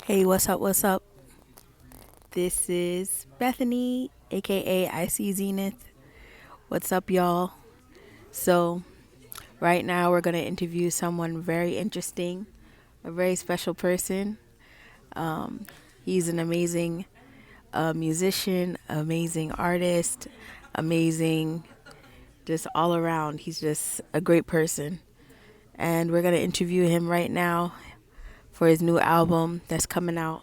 Hey, what's up? What's up? This is Bethany, aka I see Zenith. What's up, y'all? So, right now we're going to interview someone very interesting, a very special person. He's an amazing musician, amazing artist, amazing, just all around. He's just a great person. And we're going to interview him right now for his new album that's coming out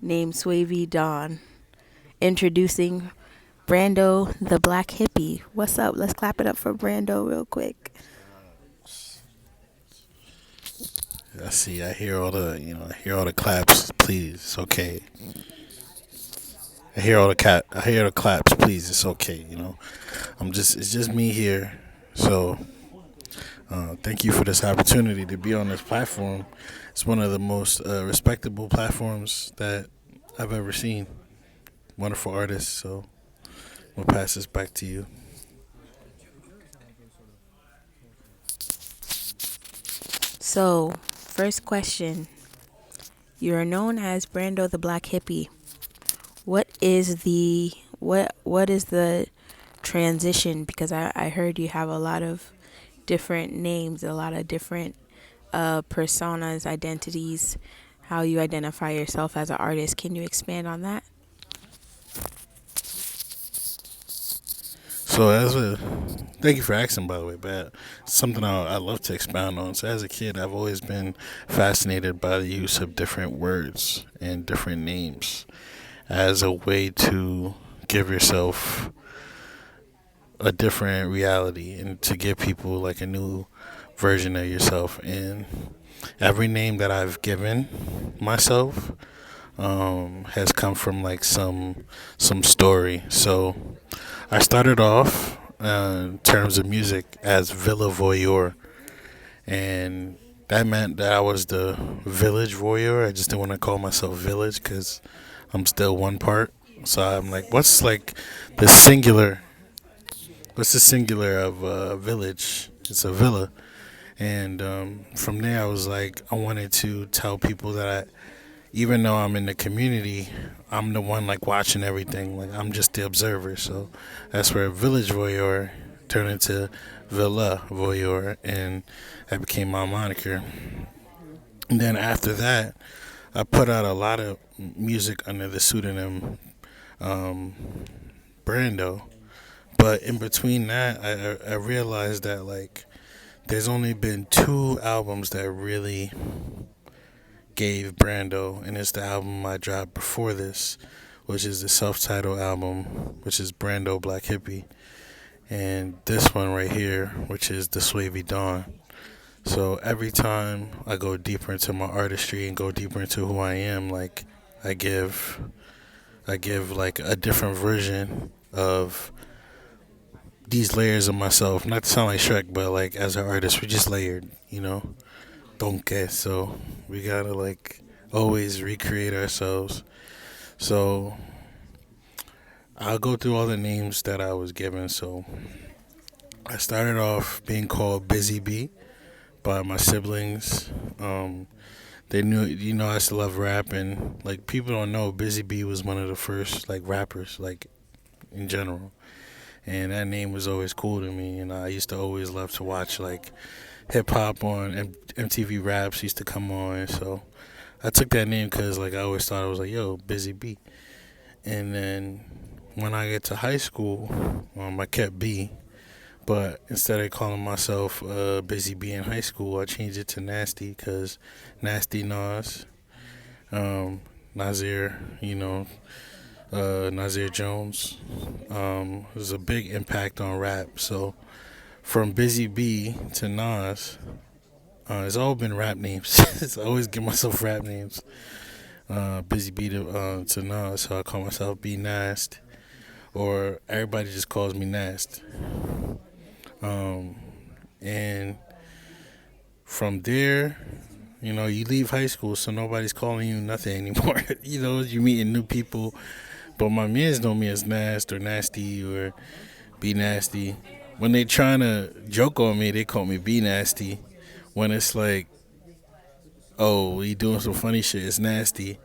named Swavy Dawn. Introducing Brando the Black Hippy. What's up? Let's clap it up for Brando real quick. I see. I hear all the, I hear all the claps. Please, it's okay. I hear the claps. Please, it's okay. It's just me here. So, thank you for this opportunity to be on this platform. It's one of the most respectable platforms that I've ever seen. Wonderful artists. So, we'll pass this back to you. So, first question. You're known as Brando the Black Hippy. What is the transition? Because I heard you have a lot of different names, a lot of different personas, identities, how you identify yourself as an artist. Can you expand on that? So, thank you for asking, by the way, but something I love to expound on. So, as a kid, I've always been fascinated by the use of different words and different names as a way to give yourself a different reality and to give people like a new version of yourself. And every name that I've given myself has come from like some story. So I started off in terms of music as Villa Voyeur, and that meant that I was the village voyeur. I just didn't want to call myself village because I'm still one part. So I'm like, the singular? What's the singular of a village? It's a villa. And from there, I was like, I wanted to tell people that even though I'm in the community, I'm the one like watching everything. Like I'm just the observer. So that's where Village Voyeur turned into Villa Voyeur, and that became my moniker. And then after that, I put out a lot of music under the pseudonym um, Brando. But in between that, I realized that like there's only been two albums that really gave Brando, and it's the album I dropped before this, which is the self-titled album, which is Brando Black Hippy, and this one right here, which is the Swavy Dawn. So every time I go deeper into my artistry and go deeper into who I am, like I give, I give like a different version of these layers of myself. Not to sound like Shrek, but like as an artist, we just layered. Don't get so we gotta like always recreate ourselves. So I'll go through all the names that I was given. So I started off being called Busy Bee by my siblings. They knew, I used to love rap, and like people don't know, Busy Bee was one of the first like rappers, like in general. And that name was always cool to me, and I used to always love to watch like hip hop on MTV Raps used to come on, so I took that name because like I always thought I was like, yo, Busy Bee. And then when I get to high school, I kept B, but instead of calling myself Busy Bee in high school, I changed it to Nasty because Nasty Nas, Nazir, Nazir Jones, was a big impact on rap. So from Busy Bee to Nas, it's all been rap names. I always give myself rap names. Busy Bee to Nas, so I call myself B Nast, or everybody just calls me Nast. Um, and from there, you leave high school, so nobody's calling you nothing anymore. You're meeting new people, but my mans know me as Nast or Nasty or Be Nasty. When they trying to joke on me, they call me Be Nasty. When it's like oh, we doing some funny shit. It's nasty.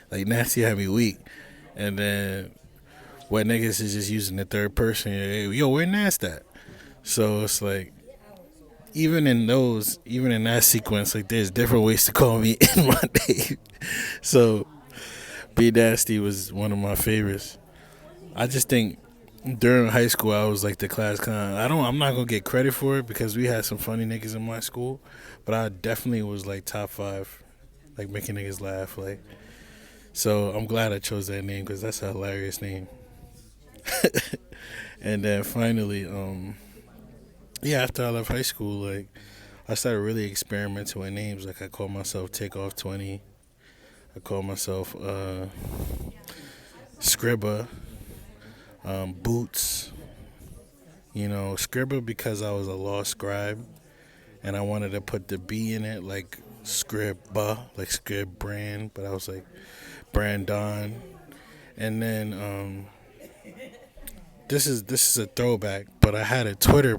Like nasty had me weak. And then what niggas is just using the third person. Hey, yo, where nasty at? So it's like even in that sequence, like there's different ways to call me in my name. So Be Nasty was one of my favorites. I just think during high school I was like the class clown. I'm not gonna get credit for it because we had some funny niggas in my school, but I definitely was like top five, like making niggas laugh. Like so, I'm glad I chose that name because that's a hilarious name. And then finally, yeah, after I left high school, like I started really experimenting with names. Like I called myself Takeoff 20. I called myself Scribba, Boots. You know, Scribba because I was a lost scribe and I wanted to put the B in it, like Scribba, like Scrib brand, but I was like Brandon. And then this is a throwback, but I had a Twitter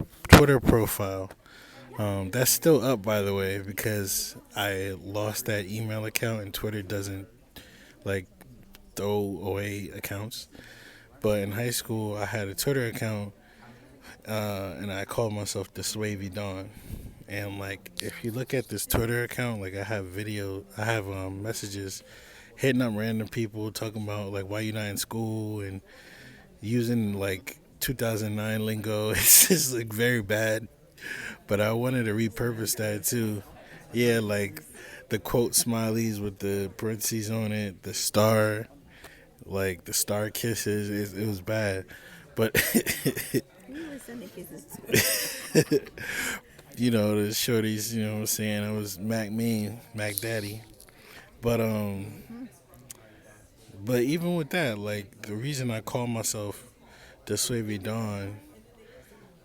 profile. That's still up, by the way, because I lost that email account and Twitter doesn't like throw away accounts. But in high school, I had a Twitter account, and I called myself the Swavy Dawn. And like, if you look at this Twitter account, like I have messages hitting up random people talking about like why you not in school and using like 2009 lingo. It's just like very bad. But I wanted to repurpose that too. Yeah, like the quote smileys with the parentheses on it, the star, like the star kisses. It was bad, but We were sending kisses too. you know the shorties. You know what I'm saying? I was Mac Mean, Mac Daddy. But but even with that, like the reason I call myself the Swavy Dawn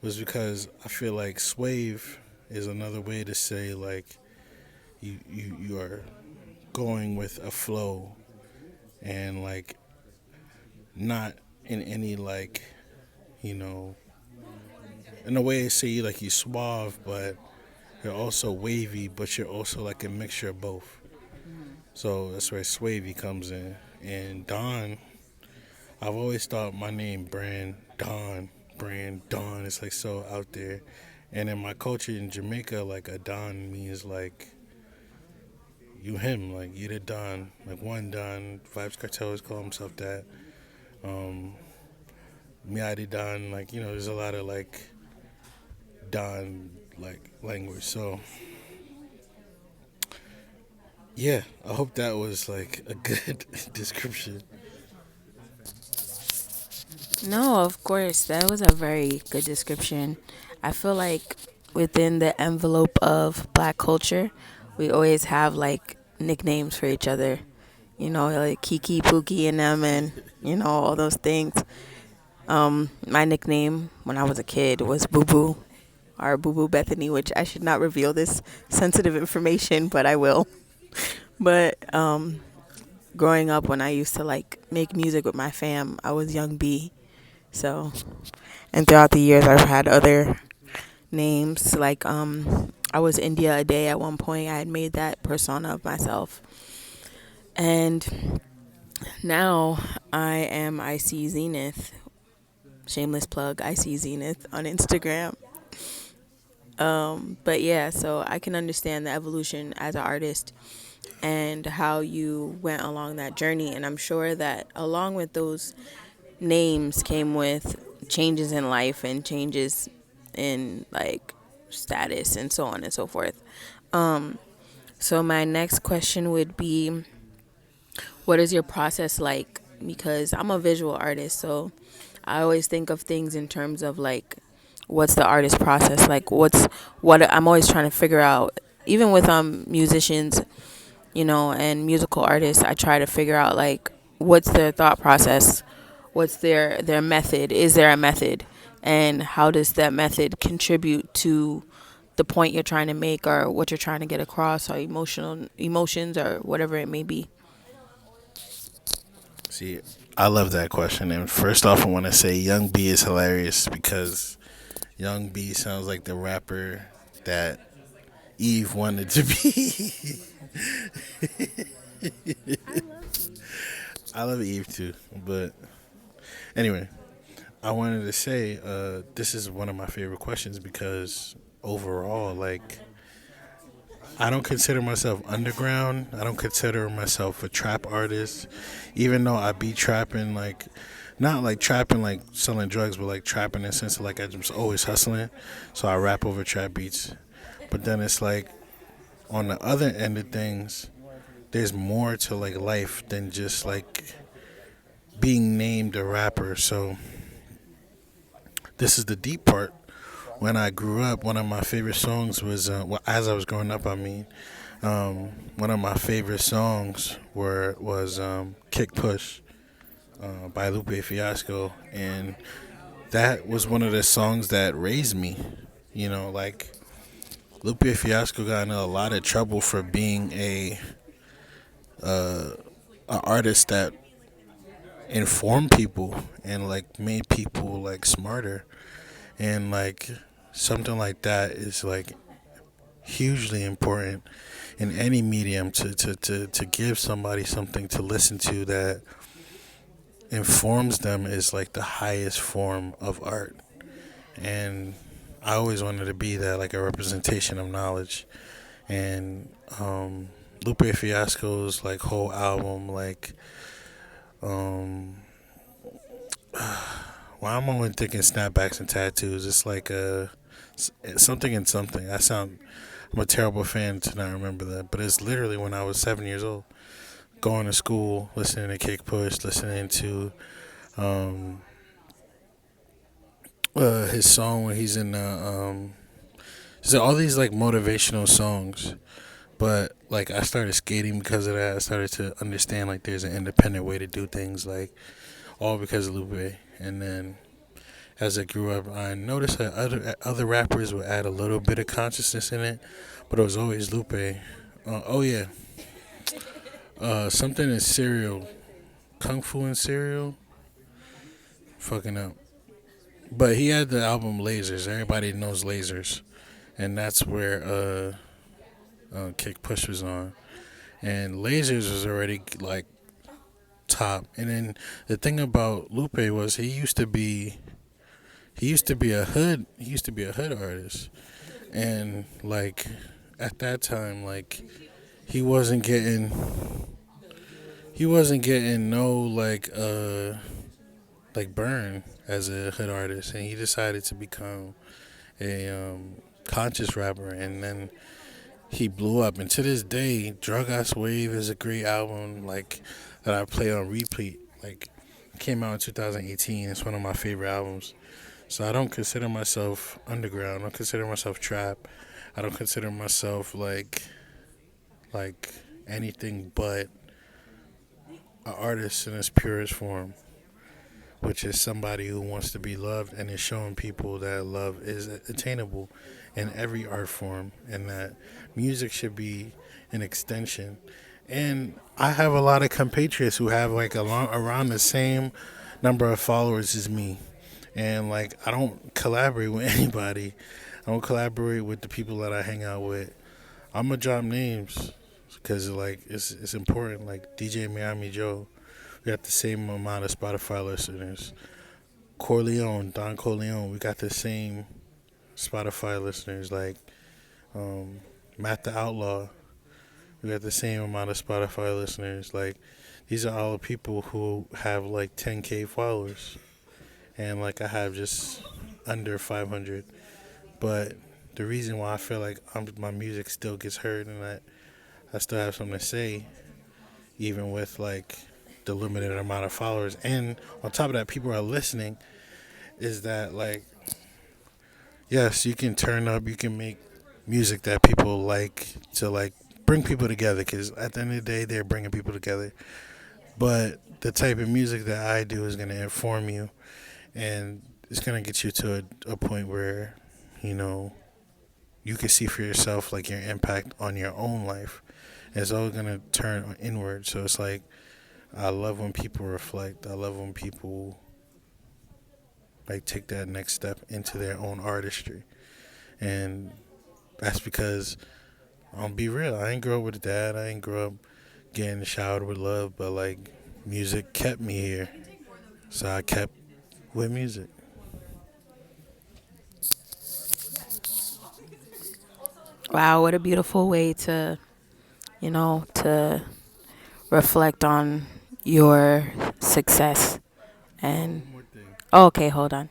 was because I feel like swave is another way to say like you are going with a flow and like not in any like you know in a way to say like you suave but you're also wavy but you're also like a mixture of both. So that's where swavy comes in. And Don, I've always thought my name Brand Don is like so out there. And in my culture in Jamaica, like a Don means like you him, like you the Don, like one Don. Vibes Cartels call himself that. Um, Miadi Don, like there's a lot of like Don like language. So yeah, I hope that was like a good description. No, of course. That was a very good description. I feel like within the envelope of black culture, we always have like nicknames for each other. You know, like Kiki, Pookie, and them, and all those things. My nickname when I was a kid was Boo Boo, or Boo Boo Bethany, which I should not reveal this sensitive information, but I will. But growing up, when I used to like make music with my fam, I was Young B. So, and throughout the years, I've had other names. Like, I was India a day at one point. I had made that persona of myself. And now I am IC Zenith. Shameless plug, IC Zenith on Instagram. But yeah, so I can understand the evolution as an artist and how you went along that journey. And I'm sure that along with those names came with changes in life and changes in like status and so on and so forth. So my next question would be, what is your process like? Because I'm a visual artist, so I always think of things in terms of like, what's the artist process like? What I'm always trying to figure out. Even with musicians, and musical artists, I try to figure out like, what's their thought process, what's their method, is there a method, and how does that method contribute to the point you're trying to make or what you're trying to get across, or emotions or whatever it may be. See, I love that question. And first off, I want to say Young B is hilarious because Young B sounds like the rapper that Eve wanted to be. I love Eve. I love Eve too, but anyway, I wanted to say this is one of my favorite questions because overall, like, I don't consider myself underground. I don't consider myself a trap artist, even though I be trapping, like, not like trapping like selling drugs, but like trapping in the sense of like I'm just always hustling. So I rap over trap beats, but then it's like on the other end of things, there's more to like life than just like being named a rapper. So this is the deep part. When I grew up, one of my favorite songs was, well, as I was growing up, I mean, one of my favorite songs was "Kick Push" by Lupe Fiasco, and that was one of the songs that raised me. You know, like Lupe Fiasco got in a lot of trouble for being a artist that informed people and like made people like smarter, and like something like that is like hugely important in any medium to give somebody something to listen to that informs them is like the highest form of art. And I always wanted to be that, like a representation of knowledge. And Lupe Fiasco's like whole album, like, um, well, I'm only thinking snapbacks and tattoos. It's like something and something. I'm a terrible fan to not remember that, but it's literally when I was 7 years old, going to school, listening to Kick Push, listening to um, his song when he's in so all these like motivational songs. But like I started skating because of that. I started to understand like there's an independent way to do things, like all because of Lupe. And then as I grew up, I noticed that other rappers would add a little bit of consciousness in it, but it was always Lupe. Oh yeah, something in cereal, kung fu in cereal, fucking up. But he had the album Lasers. Everybody knows Lasers, and that's where Kick Push was on. And Lasers was already like top. And then the thing about Lupe was he used to be a hood artist, and like at that time, like he wasn't getting no like burn as a hood artist, and he decided to become a conscious rapper, and then he blew up. And to this day, Drug Ass Wave is a great album, like that I play on repeat. Like came out in 2018. It's one of my favorite albums. So I don't consider myself underground. I don't consider myself trap. I don't consider myself like anything but an artist in its purest form, which is somebody who wants to be loved and is showing people that love is attainable in every art form, and that music should be an extension. And I have a lot of compatriots who have like around the same number of followers as me, and like I don't collaborate with anybody. I don't collaborate with the people that I hang out with. I'm gonna drop names because like it's important. Like DJ Miami Joe, we got the same amount of Spotify listeners. Corleone, Don Corleone, we got the same Spotify listeners. Like um, Matt the Outlaw, we got the same amount of Spotify listeners. Like these are all the people who have like 10K followers, and like I have just under 500. But the reason why I feel like my music still gets heard and that I still have something to say, even with like the limited amount of followers, and on top of that, people are listening, is that like yes, you can turn up, you can make music that people like to like bring people together, because at the end of the day, they're bringing people together. But the type of music that I do is going to inform you, and it's going to get you to a point where you know you can see for yourself like your impact on your own life. And it's all going to turn inward. So it's like I love when people reflect. I love when people like take that next step into their own artistry, and that's because I'll be real. I ain't grow up with a dad. I ain't grow up getting showered with love, but like music kept me here, so I kept with music. Wow, what a beautiful way to, to reflect on your success. And One more thing. oh, okay, hold on.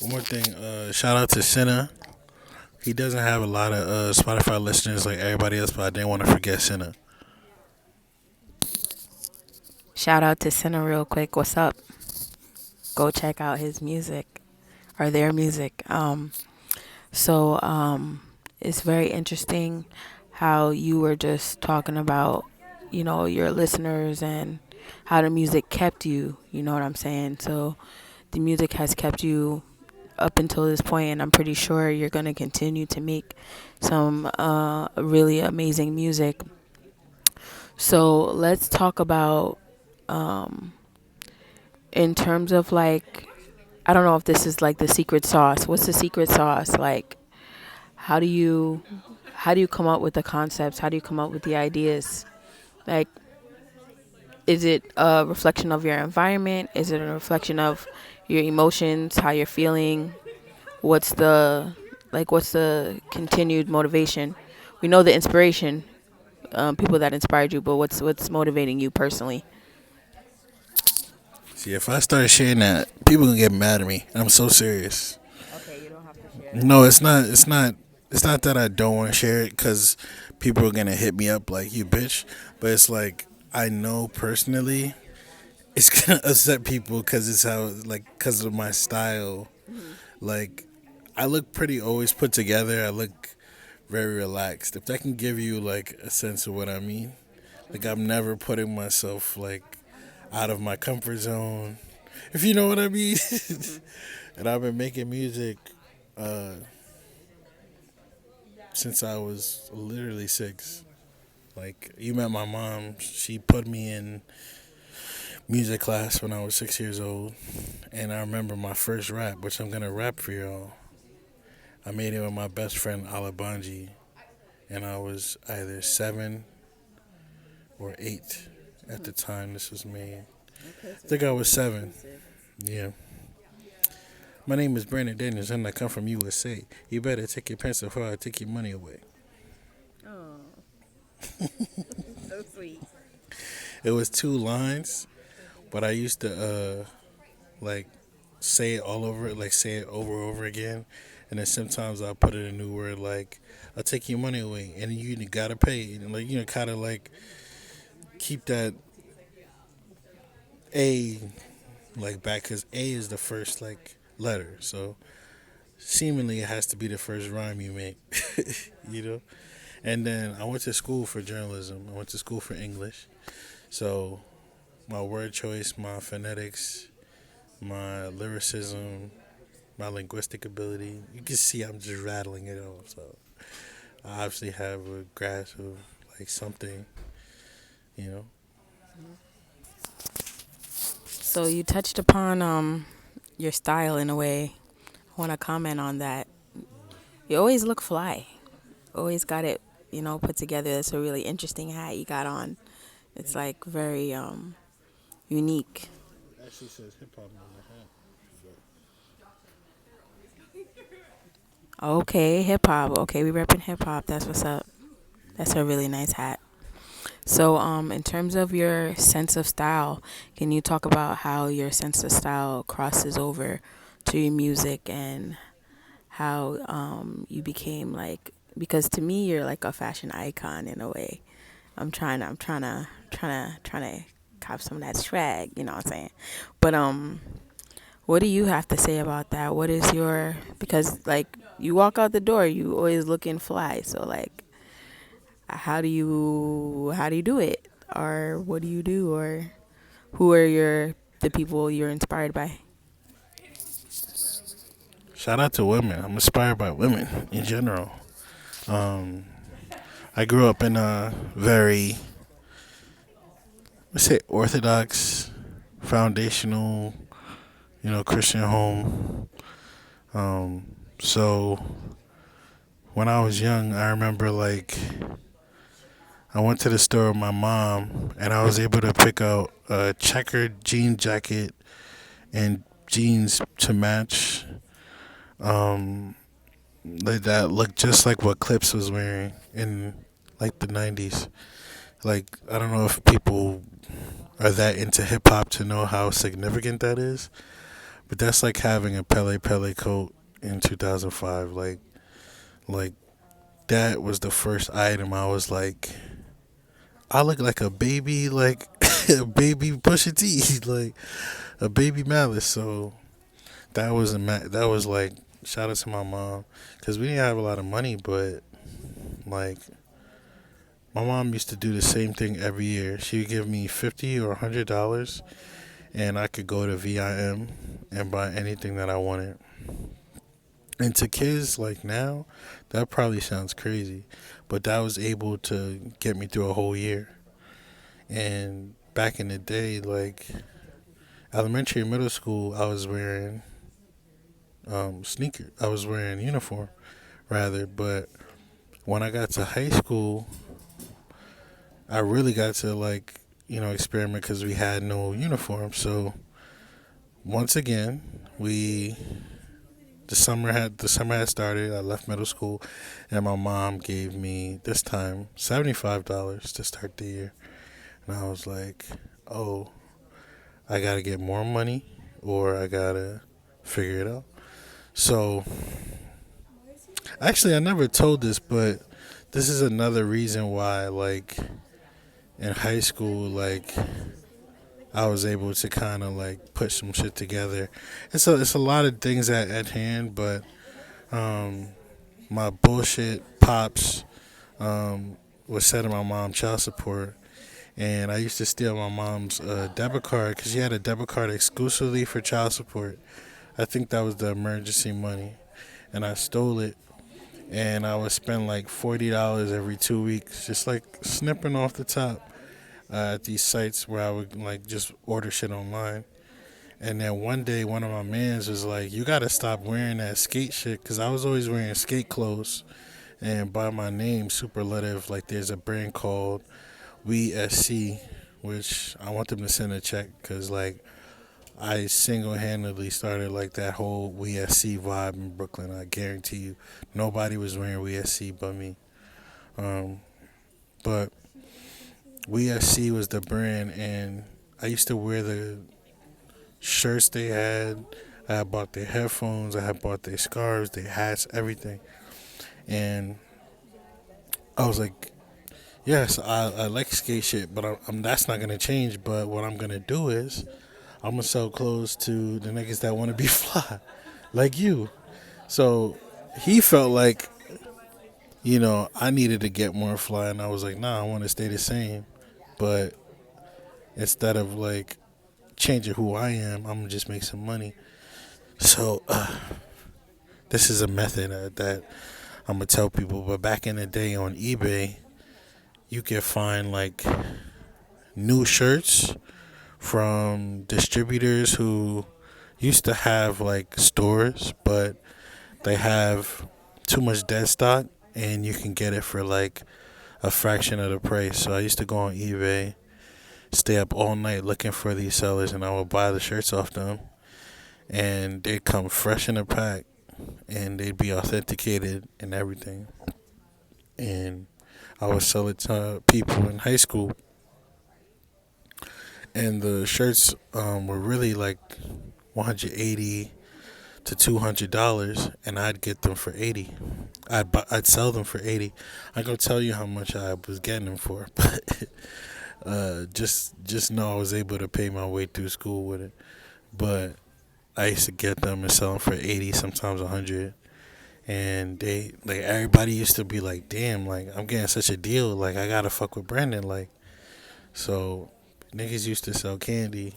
One more thing. Shout out to Senna. He doesn't have a lot of Spotify listeners like everybody else, but I didn't want to forget Senna. Shout out to Cinna real quick. What's up? Go check out his music or their music. So it's very interesting how you were just talking about, your listeners and how the music kept you. You know what I'm saying? So the music has kept you up until this point, and I'm pretty sure you're going to continue to make some really amazing music. So let's talk about, in terms of like, I don't know if this is like the secret sauce. What's the secret sauce? Like, how do you how do you come up with the concepts? How do you come up with the ideas? Like, is it a reflection of your environment? Is it a reflection of your emotions, how you're feeling? What's the continued motivation? We know the inspiration, people that inspired you, but what's motivating you personally? See, if I start sharing that, people gonna get mad at me. I'm so serious. Okay, you don't have to share. No, it's not. It's not. It's not that I don't want to share it because people are gonna hit me up like you, bitch. But it's like I know personally it's gonna upset people because it's how like because of my style. Hmm. Like I look pretty always put together. I look very relaxed. If that can give you like a sense of what I mean, like I'm never putting myself like out of my comfort zone. If you know what I mean. Hmm. And I've been making music uh, since I was literally 6. Like you met my mom. She put me in music class when I was 6 years old, and I remember my first rap, which I'm gonna rap for y'all. I made it with my best friend Alabanji, and I was either 7 or 8 at the time this was made. Okay, I so think I pretty was 7. exclusive. Yeah. My name is Brandon Daniels, and I come from USA. You better take your pencil before I take your money away. Oh, so sweet. It was 2 lines, but I used to like say it all over it, like say it over and over again, and then sometimes I'll put in a new word like I'll take your money away, and you gotta pay, and like kind of like keep that A like back because A is the first like letter, so seemingly it has to be the first rhyme you make, you know. And then I went to school for journalism. I went to school for English, so my word choice, my phonetics, my lyricism, my linguistic ability. You can see I'm just rattling it off. So I obviously have a grasp of like something, you know. So you touched upon your style in a way. I want to comment on that. You always look fly. Always got it, put together. It's a really interesting hat you got on. It's like very unique. It actually says hip hop on the hat. Okay, hip hop. Okay, we repping hip hop. That's what's up. That's a really nice hat. So, in terms of your sense of style, can you talk about how your sense of style crosses over to your music and how you became like? Because to me, you're like a fashion icon in a way. I'm trying to cop some of that swag. You know what I'm saying? But what do you have to say about that? What is your, because like you walk out the door, you always looking fly. So like, how do you do it, or what do you do, or who are the people you're inspired by? Shout out to women. I'm inspired by women in general. Um, I grew up in a very, let's say, orthodox, foundational, Christian home. So when I was young, I remember like I went to the store with my mom and I was able to pick out a checkered jean jacket and jeans to match. Um, like that looked just like what Clips was wearing in like the 90s. Like I don't know if people are that into hip hop to know how significant that is, but that's like having a Pele Pele coat in 2005. Like that was the first item I was like, I look like a baby, like a baby Pusha T, like a baby Malice. So that was like shout out to my mom because we didn't have a lot of money, but like my mom used to do the same thing every year. She would give me $50 or $100, and I could go to VIM and buy anything that I wanted. And to kids like now, that probably sounds crazy, but that was able to get me through a whole year. And back in the day, like elementary and middle school, I was wearing sneaker. I was wearing uniform rather, but when I got to high school, I really got to like experiment because we had no uniform. So once again, we the summer had started. I left middle school, and my mom gave me this time $75 to start the year, and I was like, oh, I gotta get more money, or I gotta figure it out. So actually, I never told this, but this is another reason why, like in high school, like I was able to kind of like put some shit together. It's a lot of things at hand, but um, my bullshit pops was setting my mom child support, and I used to steal my mom's debit card because she had a debit card exclusively for child support. I think that was the emergency money, and I stole it, and I would spend like $40 every 2 weeks, just like snipping off the top at these sites where I would like just order shit online. And then one day, one of my mans was like, "You gotta stop wearing that skate shit," because I was always wearing skate clothes. And by my name, superlative, like there's a brand called We SC, which I want them to send a check because like I single-handedly started like that whole We SC vibe in Brooklyn. I guarantee you, nobody was wearing We SC but me. Um, but We SC was the brand, and I used to wear the shirts they had. I had bought their headphones. I had bought their scarves, their hats, everything. And I was like, yes, I like skate shit, but that's not gonna change. But what I'm gonna do is I'm gonna sell clothes to the niggas that want to be fly, like you. So he felt like I needed to get more fly, and I was like, nah, I want to stay the same. But instead of like changing who I am, I'm gonna just make some money. So this is a method that I'm gonna tell people. But back in the day on eBay, you could find like new shirts from distributors who used to have like stores, but they have too much dead stock, and you can get it for like a fraction of the price. So I used to go on eBay, stay up all night looking for these sellers, and I would buy the shirts off them, and they'd come fresh in a pack, and they'd be authenticated and everything. And I would sell it to people in high school, and the shirts were really like 180 to $200, and I'd get them for 80. I'd sell them for 80. I gonna tell you how much I was getting them for, but just know I was able to pay my way through school with it. But I used to get them and sell them for 80, sometimes 100. And they like everybody used to be like, "Damn, like I'm getting such a deal. Like I gotta fuck with Brandon." Like so, niggas used to sell candy.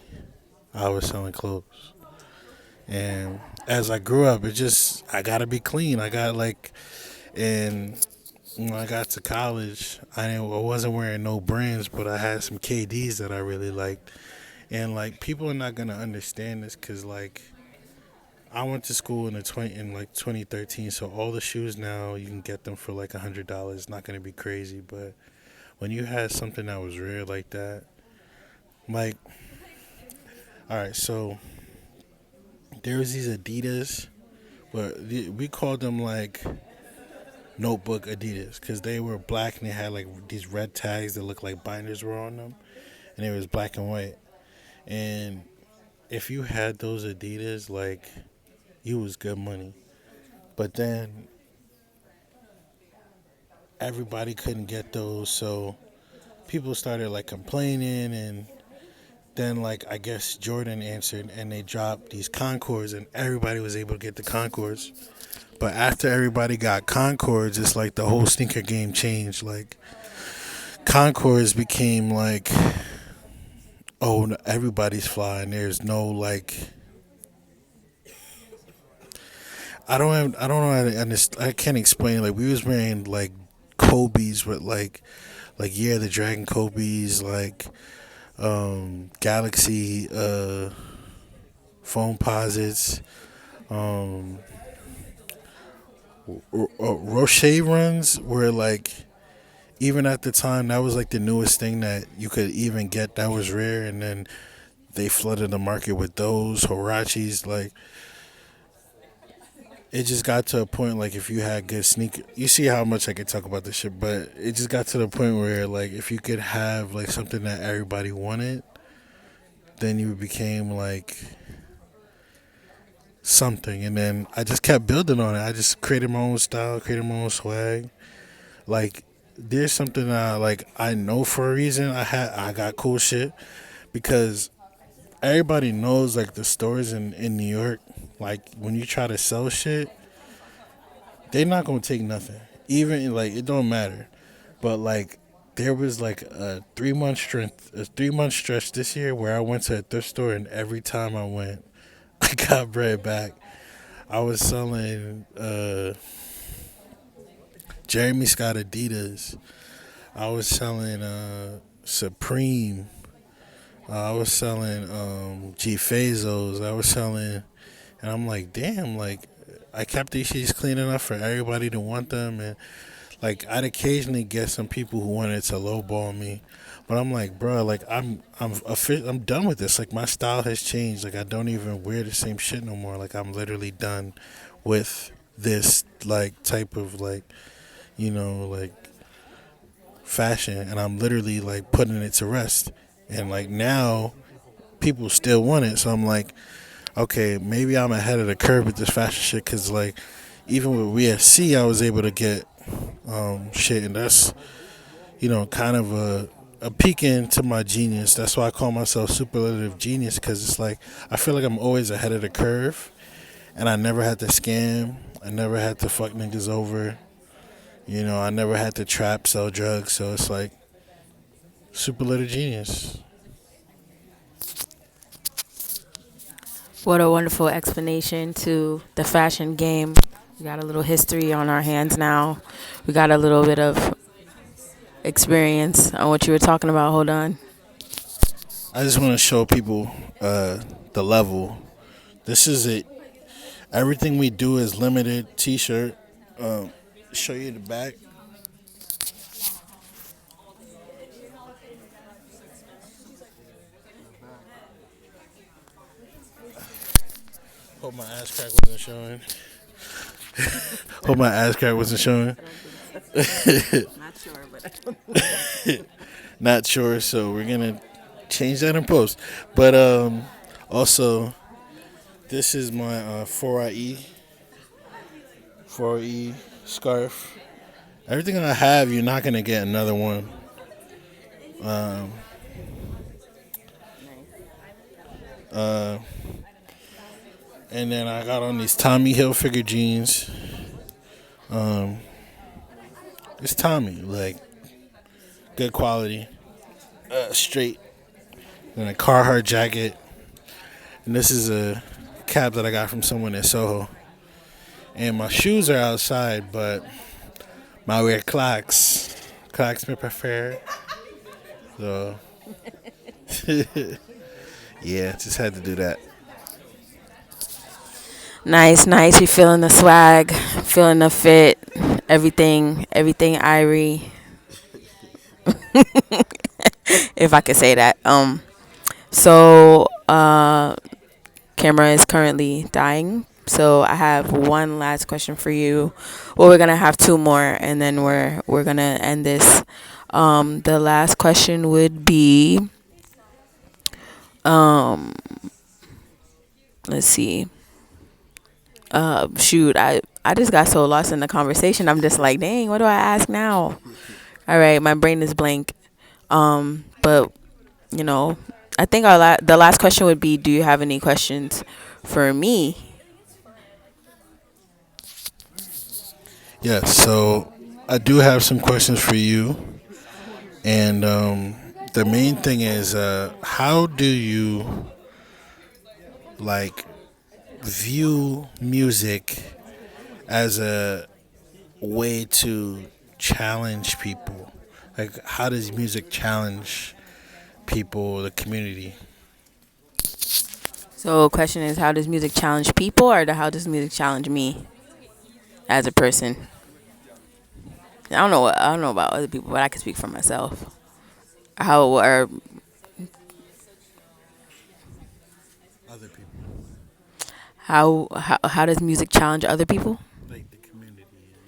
I was selling clothes. And as I grew up, it just I gotta be clean. I got like, and when I got to college, I wasn't wearing no brands, but I had some KDs that I really liked. And like people are not gonna understand this because like I went to school in the 20 in like 2013, so all the shoes now you can get them for like $100. Not gonna be crazy, but when you had something that was rare like that, like, all right, so there was these Adidas, but we called them like notebook Adidas because they were black and they had like these red tags that looked like binders were on them, and it was black and white. And if you had those Adidas, like, you was good money. But then everybody couldn't get those, so people started like complaining, and then like I guess Jordan answered, and they dropped these Concords, and everybody was able to get the Concords. But after everybody got Concords, it's like the whole sneaker game changed. Like Concords became like, oh, everybody's flying. There's no like, I don't know how to understand. I can't explain. Like we was wearing like Kobe's with like yeah, the Dragon Kobe's, like Galaxy foam posits, um Rocher runs were like, even at the time that was like the newest thing that you could even get that was rare, and then they flooded the market with those Horachis. Like it just got to a point, like if you had good sneaker, you see how much I could talk about this shit, but it just got to the point where like if you could have like something that everybody wanted, then you became like something. And then I just kept building on it. I just created my own style, created my own swag. Like there's something like I know for a reason I got cool shit because everybody knows like the stores in New York, like when you try to sell shit, they're not gonna take nothing. Even like it don't matter. But like there was like a 3 month stretch this year where I went to a thrift store, and every time I went I got bread back. I was selling Jeremy Scott Adidas. I was selling Supreme. I was selling G Fazos. I was selling, and I'm like, damn, like I kept these sheets clean enough for everybody to want them, and like I'd occasionally get some people who wanted to lowball me, but I'm like, bro, like I'm done with this. Like my style has changed. Like I don't even wear the same shit no more. Like I'm literally done with this like type of like, like fashion, and I'm literally like putting it to rest. And like now people still want it, so I'm like, okay, maybe I'm ahead of the curve with this fashion shit, because like even with WSC I was able to get shit, and that's kind of a peek into my genius. That's why I call myself superlative genius, because it's like I feel like I'm always ahead of the curve, and I never had to scam, I never had to fuck niggas over, I never had to trap, sell drugs, so it's like superlative genius. What a wonderful explanation to the fashion game. We got a little history on our hands now. We got a little bit of experience on what you were talking about. Hold on. I just want to show people the level. This is it. Everything we do is limited. T-shirt. Show you the back. Hope my ass crack wasn't showing. Hope my ass crack wasn't showing. Not sure, but Not sure, so we're gonna change that in post. But also, this is my 4IE scarf. Everything I have, you're not gonna get another one. Um, uh, and then I got on these Tommy Hilfiger jeans. Um, it's Tommy, like good quality, straight. And a Carhartt jacket. And this is a cap that I got from someone in Soho. And my shoes are outside, but I wear Clarks. Clarks me prefer. So, yeah, just had to do that. Nice, nice. You feeling the swag, feeling the fit, everything Irie, if I could say that. So camera is currently dying. So I have one last question for you. Well, we're gonna have two more, and then we're gonna end this. The last question would be, um, let's see. Shoot, I just got so lost in the conversation. I'm just like, dang, what do I ask now? All right, my brain is blank. But you know, I think the last question would be, do you have any questions for me? Yeah, so I do have some questions for you. And the main thing is, how do you like view music as a way to challenge people? Like, how does music challenge people, the community? So, question is, how does music challenge people, or how does music challenge me as a person? I don't know about other people, but I can speak for myself. How or Other people, how does music challenge other people? like the community,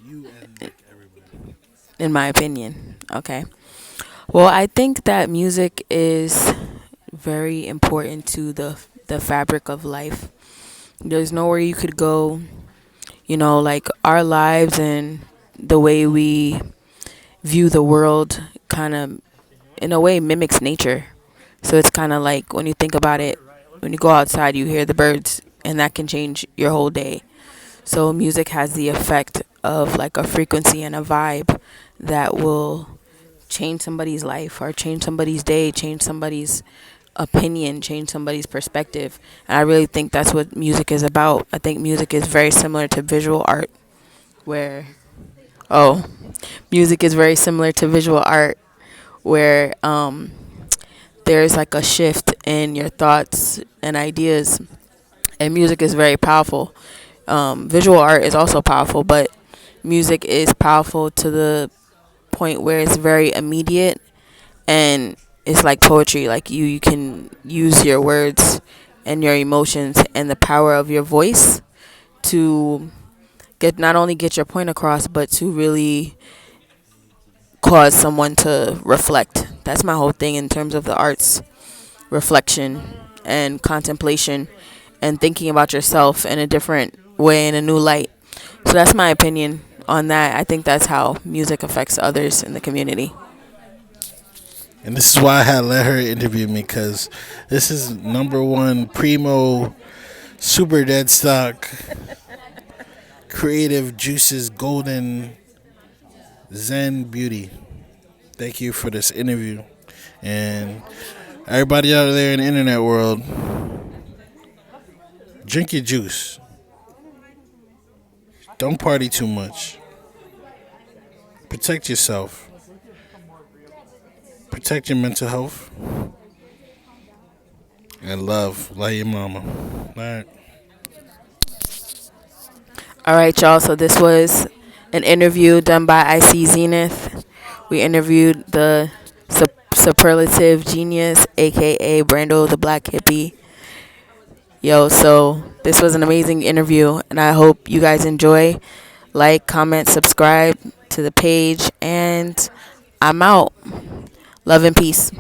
you and like everybody. In my opinion, okay. Well, I think that music is very important to the fabric of life. There's nowhere you could go, like our lives and the way we view the world kind of in a way mimics nature. So it's kind of like when you think about it, when you go outside, you hear the birds, and that can change your whole day. So music has the effect of like a frequency and a vibe that will change somebody's life or change somebody's day, change somebody's opinion, change somebody's perspective. And I really think that's what music is about. I think music is very similar to visual art, where, oh, music is very similar to visual art, where there's like a shift in your thoughts and ideas. And music is very powerful. Visual art is also powerful, but music is powerful to the point where it's very immediate, and it's like poetry. Like you can use your words and your emotions and the power of your voice to get not only get your point across, but to really cause someone to reflect. That's my whole thing in terms of the arts: reflection and contemplation, and thinking about yourself in a different way, in a new light. So that's my opinion on that. I think that's how music affects others in the community. And this is why I had let her interview me, because this is number one primo, super dead stock, creative juices, golden Zen beauty. Thank you for this interview. And everybody out there in the internet world, drink your juice. Don't party too much. Protect yourself. Protect your mental health. And love. Love your mama. All right. All right, y'all. So this was an interview done by IC Zenith. We interviewed the superlative genius, aka Brando the Black Hippy. Yo, so this was an amazing interview, and I hope you guys enjoy. Like, comment, subscribe to the page, and I'm out. Love and peace.